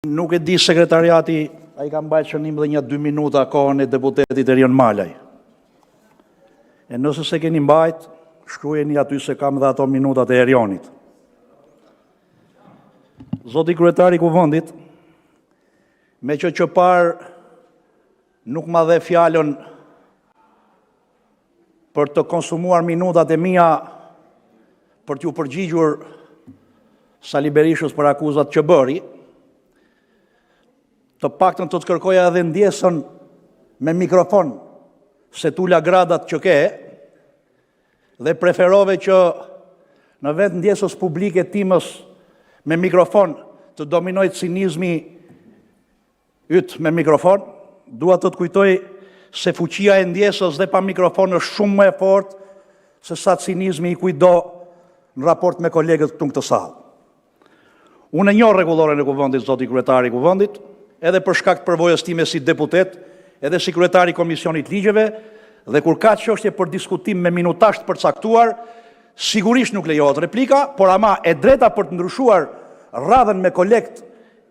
Nuk e di sekretariati, a I ka mbajtë shënim dhe një 2 minuta kohën e deputetit Erion Malaj. E nëse se keni mbajtë, shkrujeni aty se kam dhe ato minutat e Erionit. Zoti kryetari I Kuvendit, me që parë nuk ma dhe fjallën për të konsumuar minutat e mia për t'ju përgjigjur Sali Berishës për akuzat që bëri, të paktën të kërkoja edhe ndjesën me mikrofon se t'ula gradat që ke, dhe preferove që në vetë ndjesës publike timës me mikrofon të dominojt cinizmi ytë me mikrofon. Dua të të kujtoj se fuqia e ndjesës dhe pa mikrofon është shumë më e fortë se sa cinizmi I kujdo në raport me kolegët këtu në këtë sallë. Unë e njoh rregulloren e Kuvendit, zoti kryetari I Kuvendit, edhe për shkak të përvojës time si deputet, edhe si kryetari I Komisionit Ligjeve, dhe kur ka çështje për diskutim me minutazh të përcaktuar, sigurisht nuk lejohet replika, por ama e drejta për të ndryshuar radhën me kolegët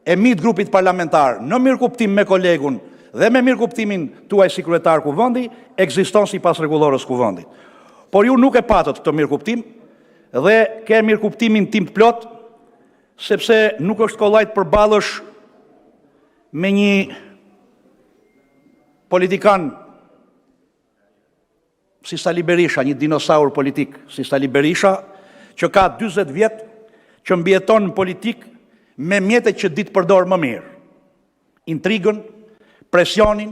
e mit grupit parlamentar, në mirëkuptim me kolegun dhe me mirëkuptimin tuaj si kryetar Kuvendi, ekziston sipas rregullorës Kuvendit. Por ju nuk e patët këtë mirëkuptim dhe ke mirëkuptimin tim të plot, sepse nuk është kollaj të përballësh me një politikan si Sali Berisha, një dinosaur politik si Sali Berisha, që ka 40 vjet, që mbijeton në politik me mjetet që ditë përdor më mirë. Intrigën, presionin,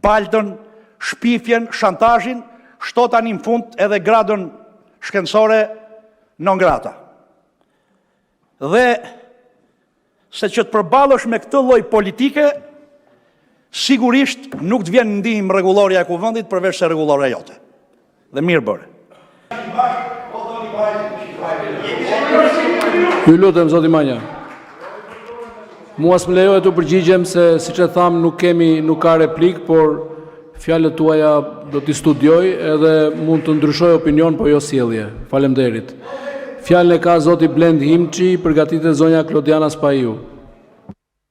baltën, shpifjen, shantazhin, shto tani në fund edhe gradën shkencore non grata. Dhe se që të përbalësh me këtë lloj politike, sigurisht nuk të vjen ndihmë rregulloria e Kuvendit përveç se rregulloria jote. Dhe mirë bëre. Ju lutem zoti Manja. Mua s'më lejohet të përgjigjem se siç e tham nuk ka replik, por fjalët tuaja do t'i studioj edhe mund të ndryshoj opinion, po jo sjellje. Faleminderit. Fjalën e ka zoti Blend Himçi, përgatitet zonja Klodiana Spaiu.